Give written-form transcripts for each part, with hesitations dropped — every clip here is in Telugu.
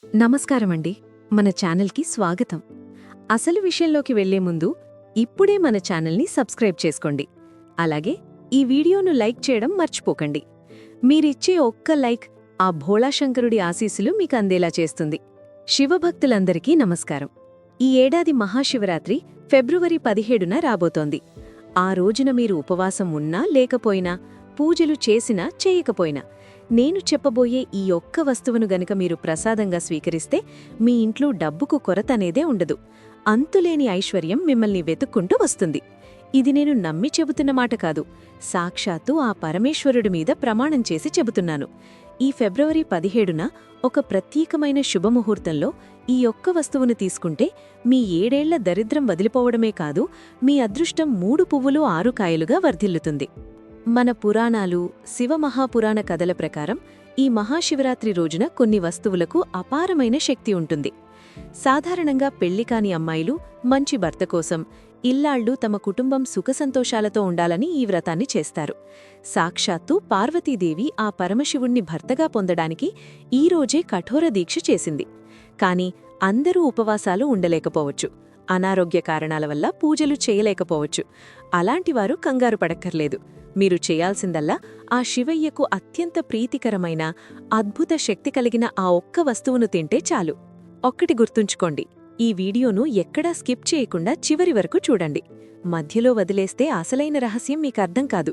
నమస్కారమండి. మన ఛానల్కి స్వాగతం. అసలు విషయంలోకి వెళ్లే ముందు ఇప్పుడే మన ఛానల్ని సబ్స్క్రైబ్ చేసుకోండి. అలాగే ఈ వీడియోను లైక్ చేయడం మర్చిపోకండి. మీరిచ్చే ఒక్క లైక్ ఆ భోళాశంకరుడి ఆశీస్సులు మీకు అందేలా చేస్తుంది. శివభక్తులందరికీ నమస్కారం. ఈ ఏడాది మహాశివరాత్రి ఫిబ్రవరి 17న రాబోతోంది. ఆ రోజున మీరు ఉపవాసం ఉన్నా లేకపోయినా, పూజలు చేసినా చేయకపోయినా, నేను చెప్పబోయే ఈ ఒక్క వస్తువును గనుక మీరు ప్రసాదంగా స్వీకరిస్తే మీ ఇంట్లో డబ్బుకు కొరత అనేదే ఉండదు. అంతులేని ఐశ్వర్యం మిమ్మల్ని వెతుక్కుంటూ వస్తుంది. ఇది నేను నమ్మి చెబుతున్న మాట కాదు, సాక్షాత్తు ఆ పరమేశ్వరుడి మీద ప్రమాణం చేసి చెబుతున్నాను. ఈ ఫిబ్రవరి 17న ఒక ప్రత్యేకమైన శుభముహూర్తంలో ఈ ఒక్క వస్తువును తీసుకుంటే మీ 7 ఏళ్ల దరిద్రం వదిలిపోవడమే కాదు, మీ అదృష్టం 3 పువ్వులు 6 కాయలుగా వర్ధిల్లుతుంది. మన పురాణాలు, శివమహాపురాణ కథల ప్రకారం ఈ మహాశివరాత్రి రోజున కొన్ని వస్తువులకు అపారమైన శక్తి ఉంటుంది. సాధారణంగా పెళ్లికాని అమ్మాయిలు మంచి భర్త కోసం, ఇల్లాళ్లు తమ కుటుంబం సుఖసంతోషాలతో ఉండాలని ఈ వ్రతాన్ని చేస్తారు. సాక్షాత్తు పార్వతీదేవి ఆ పరమశివుణ్ణి భర్తగా పొందడానికి ఈ రోజే కఠోర దీక్ష చేసింది. కాని అందరూ ఉపవాసాలు ఉండలేకపోవచ్చు, అనారోగ్య కారణాల వల్ల పూజలు చేయలేకపోవచ్చు. అలాంటివారు కంగారు పడక్కర్లేదు. మీరు చేయాల్సిందల్లా ఆ శివయ్యకు అత్యంత ప్రీతికరమైన, అద్భుత శక్తి కలిగిన ఆ ఒక్క వస్తువును తింటే చాలు. ఒక్కటి గుర్తుంచుకోండి, ఈ వీడియోను ఎక్కడా స్కిప్ చేయకుండా చివరి వరకు చూడండి. మధ్యలో వదిలేస్తే అసలైన రహస్యం మీకర్థం కాదు.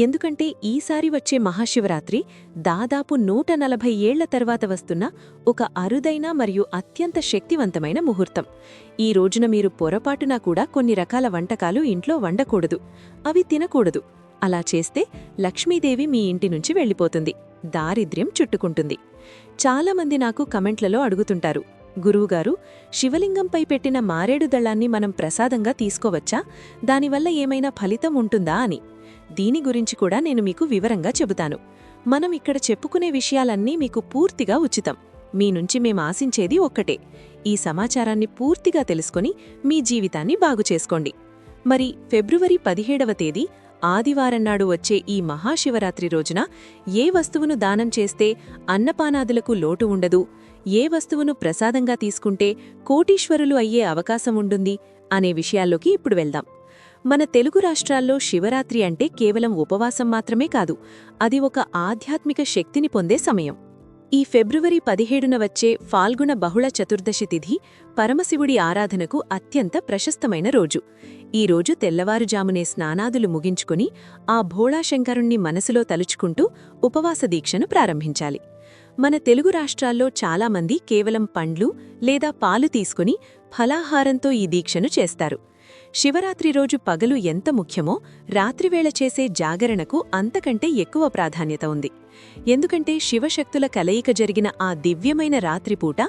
ఎందుకంటే ఈసారి వచ్చే మహాశివరాత్రి దాదాపు 140 ఏళ్ల తర్వాత వస్తున్న ఒక అరుదైన మరియు అత్యంత శక్తివంతమైన ముహూర్తం. ఈ రోజున మీరు పొరపాటునా కూడా కొన్ని రకాల వంటకాలు ఇంట్లో వండకూడదు, అవి తినకూడదు. అలా చేస్తే లక్ష్మీదేవి మీ ఇంటి నుంచి వెళ్ళిపోతుంది, దారిద్ర్యం చుట్టుకుంటుంది. చాలామంది నాకు కమెంట్లలో అడుగుతుంటారు, గురువుగారు, శివలింగంపై పెట్టిన మారేడు దళాన్ని మనం ప్రసాదంగా తీసుకోవచ్చా? దానివల్ల ఏమైనా ఫలితం ఉంటుందా అని. దీని గురించి కూడా నేను మీకు వివరంగా చెబుతాను. మనం ఇక్కడ చెప్పుకునే విషయాలన్నీ మీకు పూర్తిగా ఉచితం. మీ నుంచి మేం ఆశించేది ఒక్కటే, ఈ సమాచారాన్ని పూర్తిగా తెలుసుకొని మీ జీవితాన్ని బాగుచేసుకోండి. మరి ఫిబ్రవరి 17వ తేదీ ఆదివారం నాడు వచ్చే ఈ మహాశివరాత్రి రోజున ఏ వస్తువును దానం చేస్తే అన్నపానాదులకు లోటు ఉండదు, ఏ వస్తువును ప్రసాదంగా తీసుకుంటే కోటీశ్వరులు అయ్యే అవకాశం ఉంటుంది అనే విషయాల్లోకి ఇప్పుడు వెళ్దాం. మన తెలుగు రాష్ట్రాల్లో శివరాత్రి అంటే కేవలం ఉపవాసం మాత్రమే కాదు, అది ఒక ఆధ్యాత్మిక శక్తిని పొందే సమయం. ఈ ఫిబ్రవరి 17న వచ్చే ఫాల్గుణ బహుళ చతుర్దశి తిథి పరమశివుడి ఆరాధనకు అత్యంత ప్రశస్తమైన రోజు. ఈ రోజు తెల్లవారుజామునే స్నానాదులు ముగించుకుని ఆ భోళాశంకరుణ్ణి మనసులో తలుచుకుంటూ ఉపవాస దీక్షను ప్రారంభించాలి. మన తెలుగు రాష్ట్రాల్లో చాలామంది కేవలం పండ్లు లేదా పాలు తీసుకుని ఫలాహారంతో ఈ దీక్షను చేస్తారు. శివరాత్రి రోజు పగలు ఎంత ముఖ్యమో రాత్రివేళ చేసే జాగరణకు అంతకంటే ఎక్కువ ప్రాధాన్యత ఉంది. ఎందుకంటే శివశక్తుల కలయిక జరిగిన ఆ దివ్యమైన రాత్రిపూట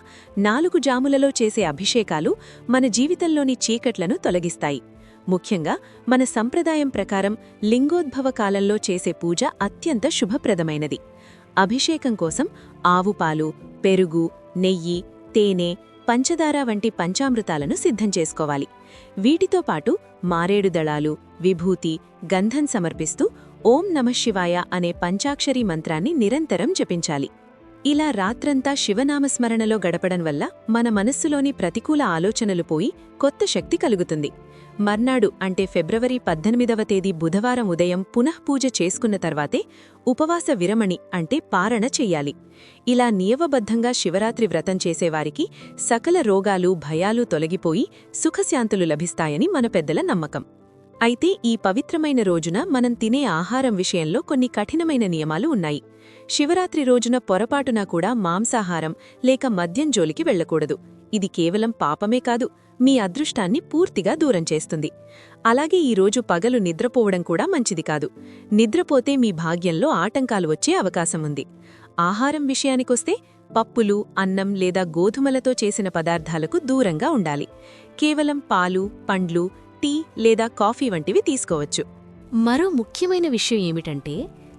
4 జాములలో చేసే అభిషేకాలు మన జీవితంలోని చీకట్లను తొలగిస్తాయి. ముఖ్యంగా మన సంప్రదాయం ప్రకారం లింగోద్భవ కాలంలో చేసే పూజ అత్యంత శుభప్రదమైనది. అభిషేకం కోసం ఆవుపాలు, పెరుగు, నెయ్యి, తేనె, పంచదార వంటి పంచామృతాలను సిద్ధం చేసుకోవాలి. వీటితో పాటు మారేడు దళాలు, విభూతి, గంధం సమర్పిస్తూ ఓం నమఃశివాయ అనే పంచాక్షరీ మంత్రాన్ని నిరంతరం జపించాలి. ఇలా రాత్రంతా శివనామస్మరణలో గడపడం వల్ల మన మనస్సులోని ప్రతికూల ఆలోచనలు పోయి కొత్త శక్తి కలుగుతుంది. మర్నాడు అంటే ఫిబ్రవరి 18వ తేదీ బుధవారం ఉదయం పునఃపూజ చేసుకున్న తర్వాతే ఉపవాస విరమణి అంటే పారణ చెయ్యాలి. ఇలా నియమబద్ధంగా శివరాత్రి వ్రతం చేసేవారికి సకల రోగాలు, భయాలు తొలగిపోయి సుఖశాంతులు లభిస్తాయని మన పెద్దల నమ్మకం. అయితే ఈ పవిత్రమైన రోజున మనం తినే ఆహారం విషయంలో కొన్ని కఠినమైన నియమాలు ఉన్నాయి. శివరాత్రి రోజున పొరపాటున కూడా మాంసాహారం లేక మద్యం జోలికి వెళ్లకూడదు. ఇది కేవలం పాపమే కాదు, మీ అదృష్టాన్ని పూర్తిగా దూరం చేస్తుంది. అలాగే ఈ రోజు పగలు నిద్రపోవడం కూడా మంచిది కాదు. నిద్రపోతే మీ భాగ్యంలో ఆటంకాలు వచ్చే అవకాశం ఉంది. ఆహారం విషయానికొస్తే పప్పులు, అన్నం లేదా గోధుమలతో చేసిన పదార్థాలకు దూరంగా ఉండాలి. కేవలం పాలు, పండ్లు, టీ లేదా కాఫీ వంటివి తీసుకోవచ్చు. మరో ముఖ్యమైన విషయం ఏమిటంటే,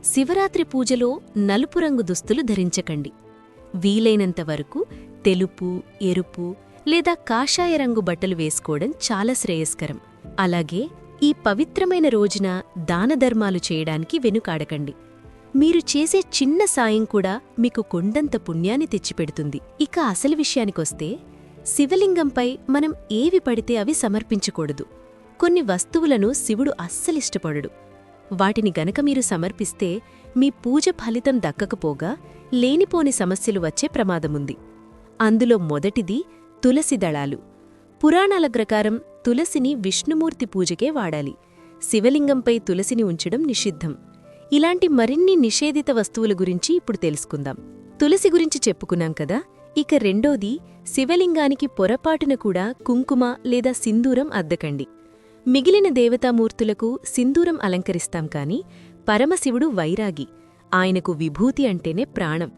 శివరాత్రి పూజలో నలుపు రంగు దుస్తులు ధరించకండి. వీలైనంత వరకు తెలుపు, ఎరుపు లేదా కాషాయ రంగు బట్టలు వేసుకోవడం చాలా శ్రేయస్కరం. అలాగే ఈ పవిత్రమైన రోజున దానధర్మాలు చేయడానికి వెనుకాడకండి. మీరు చేసే చిన్న సాయం కూడా మీకు కొండంత పుణ్యాన్ని తెచ్చిపెడుతుంది. ఇక అసలు విషయానికొస్తే శివలింగంపై మనం ఏవి పడితే అవి సమర్పించకూడదు. కొన్ని వస్తువులను శివుడు అస్సలిష్టపడడు. వాటిని గనక మీరు సమర్పిస్తే మీ పూజ ఫలితం దక్కకపోగా లేనిపోని సమస్యలు వచ్చే ప్రమాదముంది. అందులో మొదటిది తులసి దళాలు. పురాణాల ప్రకారం తులసిని విష్ణుమూర్తి పూజకే వాడాలి. శివలింగంపై తులసిని ఉంచడం నిషిద్ధం. ఇలాంటి మరిన్ని నిషేధిత వస్తువుల గురించి ఇప్పుడు తెలుసుకుందాం. తులసి గురించి చెప్పుకున్నాం కదా. ఇక రెండోది, శివలింగానికి పొరపాటున కూడా కుంకుమ లేదా సింధూరం అద్దకండి. మిగిలిన దేవతామూర్తులకు సింధూరం అలంకరిస్తాం కాని పరమశివుడు వైరాగి. ఆయనకు విభూతి అంటేనే ప్రాణం.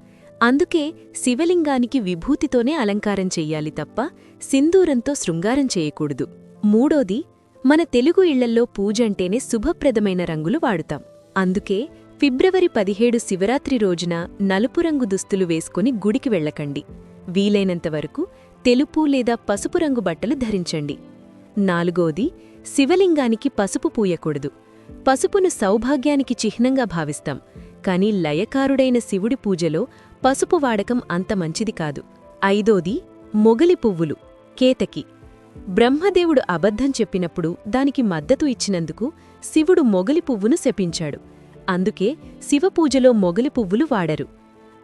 అందుకే శివలింగానికి విభూతితోనే అలంకారం చెయ్యాలి తప్ప సింధూరంతో శృంగారం చేయకూడదు. మూడోది, మన తెలుగు ఇళ్లల్లో పూజంటేనే శుభప్రదమైన రంగులు వాడుతాం. అందుకే ఫిబ్రవరి 17 శివరాత్రి రోజున నలుపు రంగు దుస్తులు వేసుకుని గుడికి వెళ్ళకండి. వీలైనంతవరకు తెలుపు లేదా పసుపు రంగు బట్టలు ధరించండి. నాలుగోది, శివలింగానికి పసుపు పూయకూడదు. పసుపును సౌభాగ్యానికి చిహ్నంగా భావిస్తాం. కాని లయకారుడైన శివుడి పూజలో పసుపు వాడకం అంత మంచిది కాదు. ఐదోది, మొగలి పువ్వులు, కేతకి. బ్రహ్మదేవుడు అబద్ధం చెప్పినప్పుడు దానికి మద్దతు ఇచ్చినందుకు శివుడు మొగలి పువ్వును శపించాడు. అందుకే శివపూజలో మొగలి పువ్వులు వాడరు.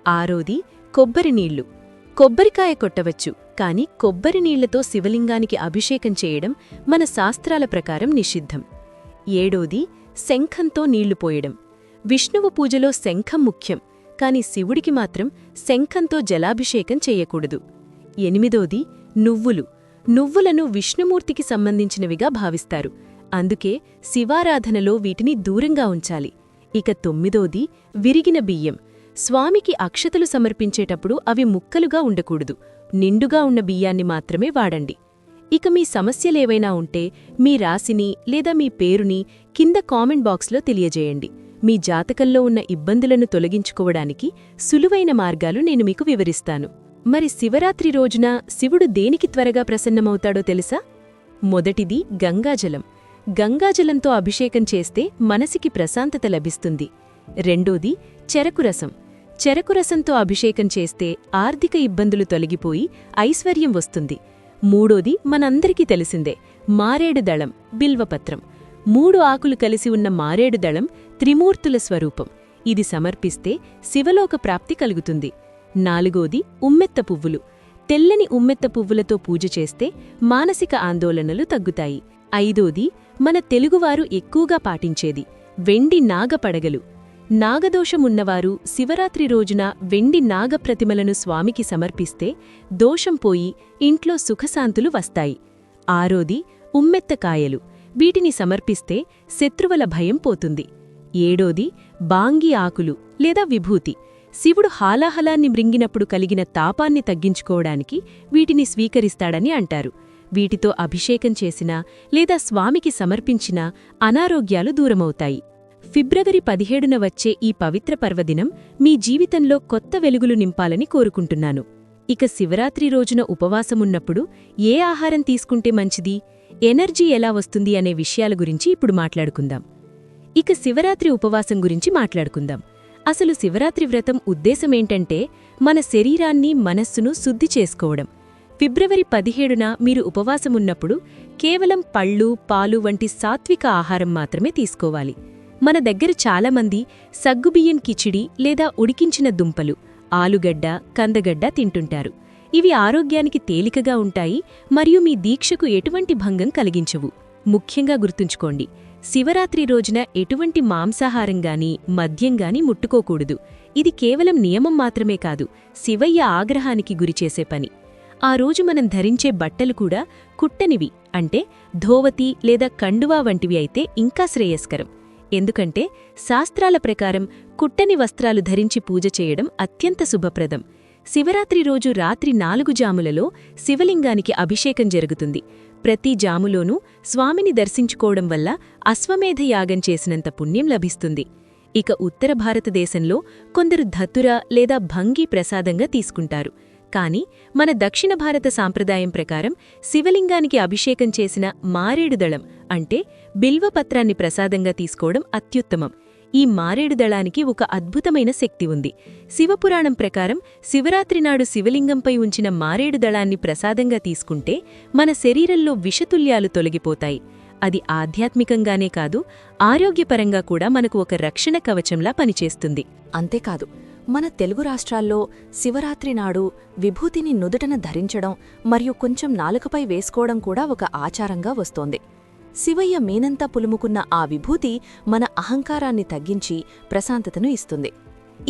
ఆరోది, కొబ్బరి నీళ్లు. కొబ్బరికాయ కొట్టవచ్చు, కాని కొబ్బరి నీళ్లతో శివలింగానికి అభిషేకం చేయడం మన శాస్త్రాల ప్రకారం నిషిద్ధం. ఏడోది, శంఖంతో నీళ్లు పోయడం. విష్ణువు పూజలో శంఖం ముఖ్యం, కాని శివుడికి మాత్రం శంఖంతో జలాభిషేకం చెయ్యకూడదు. ఎనిమిదోది, నువ్వులు. నువ్వులను విష్ణుమూర్తికి సంబంధించినవిగా భావిస్తారు. అందుకే శివారాధనలో వీటిని దూరంగా ఉంచాలి. ఇక తొమ్మిదోది, విరిగిన బియ్యం. స్వామికి అక్షతలు సమర్పించేటప్పుడు అవి ముక్కలుగా ఉండకూడదు. నిండుగా ఉన్న బియ్యాన్ని మాత్రమే వాడండి. ఇక మీ సమస్యలేవైనా ఉంటే మీ రాశిని లేదా మీ పేరుని కింద కామెంట్ బాక్స్లో తెలియజేయండి. మీ జాతకంలో ఉన్న ఇబ్బందులను తొలగించుకోవడానికి సులువైన మార్గాలు నేను మీకు వివరిస్తాను. మరి శివరాత్రి రోజున శివుడు దేనికి త్వరగా ప్రసన్నమవుతాడో తెలుసా? మొదటిది గంగాజలం. గంగాజలంతో అభిషేకం చేస్తే మనసికి ప్రశాంతత లభిస్తుంది. రెండోది చెరకురసం. చెరకురసంతో అభిషేకం చేస్తే ఆర్థిక ఇబ్బందులు తొలగిపోయి ఐశ్వర్యం వస్తుంది. మూడోది మనందరికీ తెలిసిందే, మారేడు దళం, బిల్వపత్రం. 3 ఆకులు కలిసి ఉన్న మారేడు దళం త్రిమూర్తుల స్వరూపం. ఇది సమర్పిస్తే శివలోక ప్రాప్తి కలుగుతుంది. నాలుగోది ఉమ్మెత్త పువ్వులు. తెల్లని ఉమ్మెత్త పువ్వులతో పూజ చేస్తే మానసిక ఆందోళనలు తగ్గుతాయి. ఐదోది, మన తెలుగువారు ఎక్కువగా పాటించేది వెండి నాగపడగలు. నాగదోషమున్నవారు శివరాత్రి రోజున వెండి నాగప్రతిమలను స్వామికి సమర్పిస్తే దోషం పోయి ఇంట్లో సుఖశాంతులు వస్తాయి. ఆరోది, ఉమ్మెత్తకాయలు. వీటిని సమర్పిస్తే శత్రువుల భయం పోతుంది. ఏడోది, బాంగి ఆకులు లేదా విభూతి. శివుడు హాలాహలాన్ని మృంగినప్పుడు కలిగిన తాపాన్ని తగ్గించుకోవడానికి వీటిని స్వీకరిస్తాడని అంటారు. వీటితో అభిషేకం చేసినా లేదా స్వామికి సమర్పించినా అనారోగ్యాలు దూరమవుతాయి. ఫిబ్రవరి 17న వచ్చే ఈ పవిత్ర పర్వదినం మీ జీవితంలో కొత్త వెలుగులు నింపాలని కోరుకుంటున్నాను. ఇక శివరాత్రి రోజున ఉపవాసమున్నప్పుడు ఏ ఆహారం తీసుకుంటే మంచిది, ఎనర్జీ ఎలా వస్తుంది అనే విషయాల గురించి ఇప్పుడు మాట్లాడుకుందాం. ఇక శివరాత్రి ఉపవాసం గురించి మాట్లాడుకుందాం. అసలు శివరాత్రి వ్రతం ఉద్దేశమేంటంటే మన శరీరాన్ని, మనస్సును శుద్ధి చేసుకోవడం. ఫిబ్రవరి 17న మీరు ఉపవాసమున్నప్పుడు కేవలం పళ్ళు, పాలు వంటి సాత్విక ఆహారం మాత్రమే తీసుకోవాలి. మన దగ్గర చాలామంది సగ్గుబియ్యం కిచిడి లేదా ఉడికించిన దుంపలు, ఆలుగడ్డ, కందగడ్డ తింటుంటారు. ఇవి ఆరోగ్యానికి తేలికగా ఉంటాయి మరియు మీ దీక్షకు ఎటువంటి భంగం కలిగించవు. ముఖ్యంగా గుర్తుంచుకోండి, శివరాత్రి రోజున ఎటువంటి మాంసాహారంగానీ మద్యంగానీ ముట్టుకోకూడదు. ఇది కేవలం నియమం మాత్రమే కాదు, శివయ్య ఆగ్రహానికి గురిచేసే పని. ఆ రోజు మనం ధరించే బట్టలు కూడా కుట్టనివి, అంటే ధోవతి లేదా కండువా వంటివి అయితే ఇంకా శ్రేయస్కరం. ఎందుకంటే శాస్త్రాల ప్రకారం కుట్టని వస్త్రాలు ధరించి పూజ చేయడం అత్యంత శుభప్రదం. శివరాత్రి రోజు రాత్రి 4 జాములలో శివలింగానికి అభిషేకం జరుగుతుంది. ప్రతి జాములోనూ స్వామిని దర్శించుకోవడం వల్ల అశ్వమేధ యాగం చేసినంత పుణ్యం లభిస్తుంది. ఇక ఉత్తర భారతదేశంలో కొందరు ధతుర లేదా భంగి ప్రసాదంగా తీసుకుంటారు. కాని మన దక్షిణ భారత సాంప్రదాయం ప్రకారం శివలింగానికి అభిషేకం చేసిన మారేడుదళం అంటే బిల్వపత్రాన్ని ప్రసాదంగా తీసుకోవడం అత్యుత్తమం. ఈ మారేడు దళానికి ఒక అద్భుతమైన శక్తి ఉంది. శివపురాణం ప్రకారం శివరాత్రి నాడు శివలింగంపై ఉంచిన మారేడు దళాన్ని ప్రసాదంగా తీసుకుంటే మన శరీరంలో విషతుల్యాలు తొలగిపోతాయి. అది ఆధ్యాత్మికంగానే కాదు, ఆరోగ్యపరంగా కూడా మనకు ఒక రక్షణ కవచంలా పనిచేస్తుంది. అంతేకాదు, మన తెలుగు రాష్ట్రాల్లో శివరాత్రి నాడు విభూతిని నుదుటన ధరించడం మరియు కొంచెం నాలుకపై వేసుకోవడం కూడా ఒక ఆచారంగా వస్తోంది. శివయ్య మీనంతా పులుముకున్న ఆ విభూతి మన అహంకారాన్ని తగ్గించి ప్రశాంతతను ఇస్తుంది.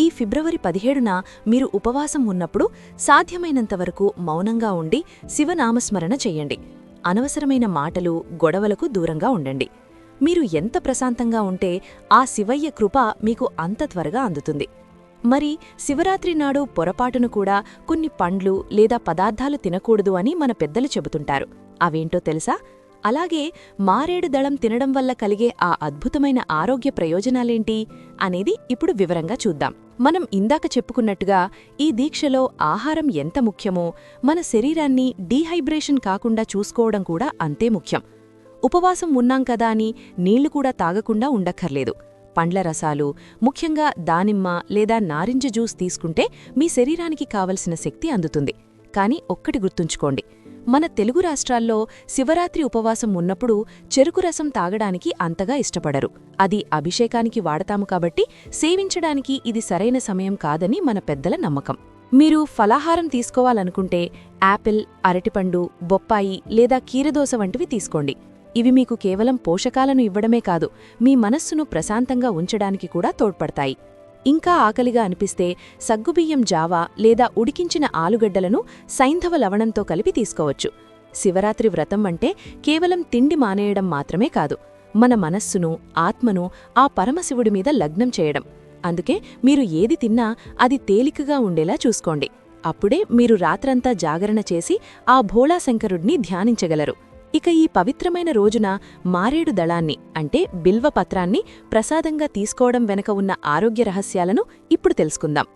ఈ ఫిబ్రవరి 17న మీరు ఉపవాసం ఉన్నప్పుడు సాధ్యమైనంతవరకు మౌనంగా ఉండి శివనామస్మరణ చెయ్యండి. అనవసరమైన మాటలు, గొడవలకు దూరంగా ఉండండి. మీరు ఎంత ప్రశాంతంగా ఉంటే ఆ శివయ్య కృప మీకు అంత త్వరగా అందుతుంది. మరి శివరాత్రి నాడు పొరపాటును కూడా కొన్ని పండ్లు లేదా పదార్థాలు తినకూడదు అని మన పెద్దలు చెబుతుంటారు. అవేంటో తెలుసా? అలాగే మారేడు దళం తినడం వల్ల కలిగే ఆ అద్భుతమైన ఆరోగ్య ప్రయోజనాలేంటి అనేది ఇప్పుడు వివరంగా చూద్దాం. మనం ఇందాక చెప్పుకున్నట్టుగా ఈ దీక్షలో ఆహారం ఎంత ముఖ్యమో మన శరీరాన్ని డీహైడ్రేషన్ కాకుండా చూసుకోవడం కూడా అంతే ముఖ్యం. ఉపవాసం ఉన్నాం కదా అని నీళ్లు కూడా తాగకుండా ఉండక్కర్లేదు. పండ్ల రసాలు, ముఖ్యంగా దానిమ్మ లేదా నారింజ జ్యూస్ తీసుకుంటే మీ శరీరానికి కావలసిన శక్తి అందుతుంది. కానీ ఒక్కటి గుర్తుంచుకోండి, మన తెలుగు రాష్ట్రాల్లో శివరాత్రి ఉపవాసం ఉన్నప్పుడు చెరుకు రసం తాగడానికి అంతగా ఇష్టపడరు. అది అభిషేకానికి వాడతాము కాబట్టి సేవించడానికి ఇది సరైన సమయం కాదని మన పెద్దల నమ్మకం. మీరు ఫలాహారం తీసుకోవాలనుకుంటే యాపిల్, అరటిపండు, బొప్పాయి లేదా కీరదోస వంటివి తీసుకోండి. ఇవి మీకు కేవలం పోషకాలను ఇవ్వడమే కాదు, మీ మనస్సును ప్రశాంతంగా ఉంచడానికి కూడా తోడ్పడతాయి. ఇంకా ఆకలిగా అనిపిస్తే సగ్గుబియ్యం జావా లేదా ఉడికించిన ఆలుగడ్డలను సైంధవ లవణంతో కలిపి తీసుకోవచ్చు. శివరాత్రి వ్రతం అంటే కేవలం తిండి మానేయడం మాత్రమే కాదు, మన మనస్సును, ఆత్మను ఆ పరమశివుడి మీద లగ్నం చేయడం. అందుకే మీరు ఏది తిన్నా అది తేలికగా ఉండేలా చూసుకోండి. అప్పుడే మీరు రాత్రంతా జాగరణ చేసి ఆ భోళాశంకరుడిని ధ్యానించగలరు. ఇక ఈ పవిత్రమైన రోజున మారేడు దళాన్ని అంటే బిల్వపత్రాన్ని ప్రసాదంగా తీసుకోవడం వెనక ఉన్న ఆరోగ్య రహస్యాలను ఇప్పుడు తెలుసుకుందాం.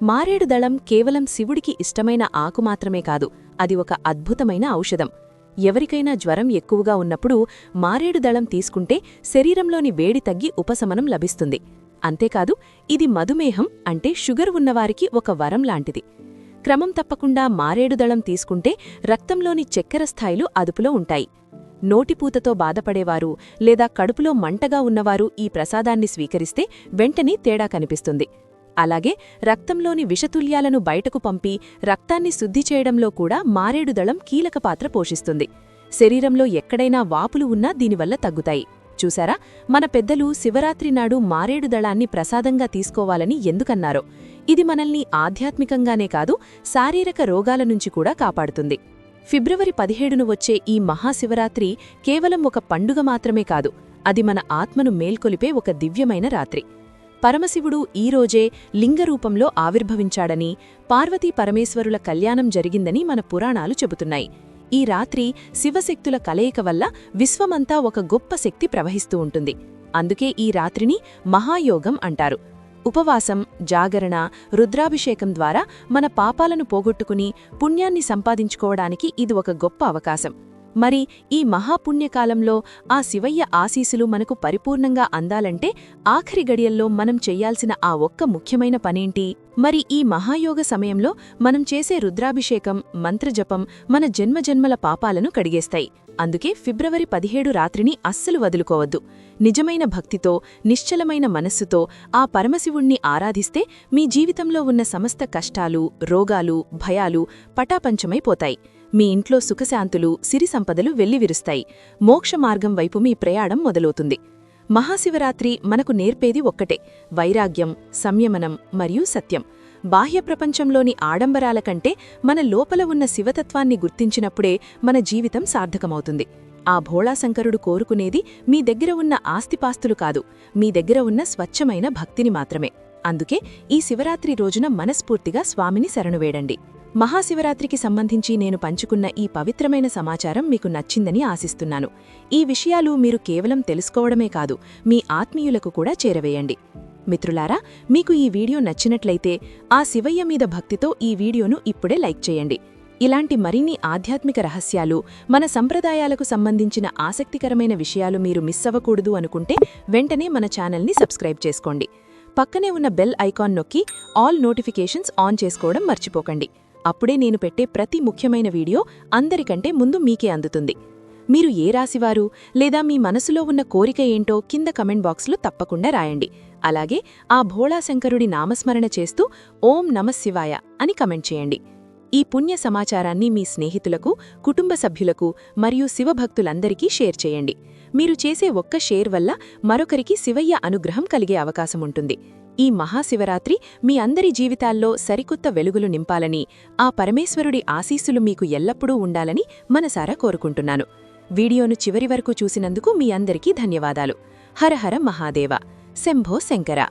మారేడు దళం కేవలం శివుడికి ఇష్టమైన ఆకు మాత్రమే కాదు, అది ఒక అద్భుతమైన ఔషధం. ఎవరికైనా జ్వరం ఎక్కువగా ఉన్నప్పుడు మారేడు దళం తీసుకుంటే శరీరంలోని వేడి తగ్గి ఉపశమనం లభిస్తుంది. అంతేకాదు, ఇది మధుమేహం అంటే షుగర్ ఉన్నవారికి ఒక వరం లాంటిది. క్రమం తప్పకుండా మారేడు దళం తీసుకుంటే రక్తంలోని చక్కెర స్థాయిలు అదుపులో ఉంటాయి. నోటిపూతతో బాధపడేవారు లేదా కడుపులో మంటగా ఉన్నవారు ఈ ప్రసాదాన్ని స్వీకరిస్తే వెంటనే తేడా కనిపిస్తుంది. అలాగే రక్తంలోని విషతుల్యాలను బయటకు పంపి రక్తాన్ని శుద్ధి చేయడంలో కూడా మారేడు దళం కీలక పాత్ర పోషిస్తుంది. శరీరంలో ఎక్కడైనా వాపులు ఉన్నా దీనివల్ల తగ్గుతాయి. చూసారా, మన పెద్దలు శివరాత్రి నాడు మారేడు దళాన్ని ప్రసాదంగా తీసుకోవాలని ఎందుకన్నారో. ఇది మనల్ని ఆధ్యాత్మికంగానే కాదు, శారీరక రోగాల నుంచి కూడా కాపాడుతుంది. ఫిబ్రవరి 17ను వచ్చే ఈ మహాశివరాత్రి కేవలం ఒక పండుగ మాత్రమే కాదు, అది మన ఆత్మను మేల్కొలిపే ఒక దివ్యమైన రాత్రి. పరమశివుడు ఈరోజే లింగరూపంలో ఆవిర్భవించాడని, పార్వతీ పరమేశ్వరుల కళ్యాణం జరిగిందని మన పురాణాలు చెబుతున్నాయి. ఈ రాత్రి శివశక్తుల కలయిక వల్ల విశ్వమంతా ఒక గొప్ప శక్తి ప్రవహిస్తూ ఉంటుంది. అందుకే ఈ రాత్రిని మహాయోగం అంటారు. ఉపవాసం, జాగరణ, రుద్రాభిషేకం ద్వారా మన పాపాలను పోగొట్టుకుని పుణ్యాన్ని సంపాదించుకోవడానికి ఇది ఒక గొప్ప అవకాశం. మరి ఈ మహాపుణ్యకాలంలో ఆ శివయ్య ఆశీసులు మనకు పరిపూర్ణంగా అందాలంటే ఆఖరి గడియల్లో మనం చెయ్యాల్సిన ఆ ఒక్క ముఖ్యమైన పనేంటి? మరి ఈ మహాయోగ సమయంలో మనం చేసే రుద్రాభిషేకం, మంత్రజపం మన జన్మజన్మల పాపాలను కడిగేస్తాయి. అందుకే ఫిబ్రవరి 17 రాత్రిని అస్సలు వదులుకోవద్దు. నిజమైన భక్తితో, నిశ్చలమైన మనస్సుతో ఆ పరమశివుణ్ణి ఆరాధిస్తే మీ జీవితంలో ఉన్న సమస్త కష్టాలు, రోగాలు, భయాలు పటాపంచమైపోతాయి. మీ ఇంట్లో సుఖశాంతులు, సిరి సంపదలు వెల్లివిరుస్తాయి. మోక్ష మార్గం వైపు మీ ప్రయాణం మొదలవుతుంది. మహాశివరాత్రి మనకు నేర్పేది ఒక్కటే: వైరాగ్యం, సంయమనం మరియు సత్యం. బాహ్య ప్రపంచంలోని ఆడంబరాల కంటే మన లోపల ఉన్న శివతత్వాన్ని గుర్తించినప్పుడే మన జీవితం సార్థకమవుతుంది. ఆ భోళాశంకరుడు కోరుకునేది మీ దగ్గర ఉన్న ఆస్తిపాస్తులు కాదు, మీ దగ్గర ఉన్న స్వచ్ఛమైన భక్తిని మాత్రమే. అందుకే ఈ శివరాత్రి రోజున మనస్ఫూర్తిగా స్వామిని శరణువేడండి. మహాశివరాత్రికి సంబంధించి నేను పంచుకున్న ఈ పవిత్రమైన సమాచారం మీకు నచ్చిందని ఆశిస్తున్నాను. ఈ విషయాలు మీరు కేవలం తెలుసుకోవడమే కాదు, మీ ఆత్మీయులకు కూడా చేరవేయండి. మిత్రులారా, మీకు ఈ వీడియో నచ్చినట్లయితే ఆ శివయ్య మీద భక్తితో ఈ వీడియోను ఇప్పుడే లైక్ చేయండి. ఇలాంటి మరిన్ని ఆధ్యాత్మిక రహస్యాలు, మన సంప్రదాయాలకు సంబంధించిన ఆసక్తికరమైన విషయాలు మీరు మిస్ అవ్వకూడదు అనుకుంటే వెంటనే మన ఛానల్ని సబ్స్క్రైబ్ చేసుకోండి. పక్కనే ఉన్న బెల్ ఐకాన్ నొక్కి ఆల్ నోటిఫికేషన్స్ ఆన్ చేసుకోవడం మర్చిపోకండి. అప్పుడే నేను పెట్టే ప్రతి ముఖ్యమైన వీడియో అందరికంటే ముందు మీకే అందుతుంది. మీరు ఏ రాశివారు లేదా మీ మనసులో ఉన్న కోరిక ఏంటో కింద కమెంట్ బాక్స్లో తప్పకుండా రాయండి. అలాగే ఆ భోళాశంకరుడి నామస్మరణ చేస్తూ ఓం నమః శివాయ అని కమెంట్ చేయండి. ఈ పుణ్య సమాచారాన్ని మీ స్నేహితులకు, కుటుంబ సభ్యులకు మరియు శివభక్తులందరికీ షేర్ చేయండి. మీరు చేసే ఒక్క షేర్ వల్ల మరొకరికి శివయ్య అనుగ్రహం కలిగే అవకాశముంటుంది. ఈ మహాశివరాత్రి మీ అందరి జీవితాల్లో సరికొత్త వెలుగులు నింపాలని, ఆ పరమేశ్వరుడి ఆశీస్సులు మీకు ఎల్లప్పుడూ ఉండాలని మనసారా కోరుకుంటున్నాను. వీడియోను చివరి వరకు చూసినందుకు మీ అందరికీ ధన్యవాదాలు. హర హర మహాదేవ. శంభో శంకర.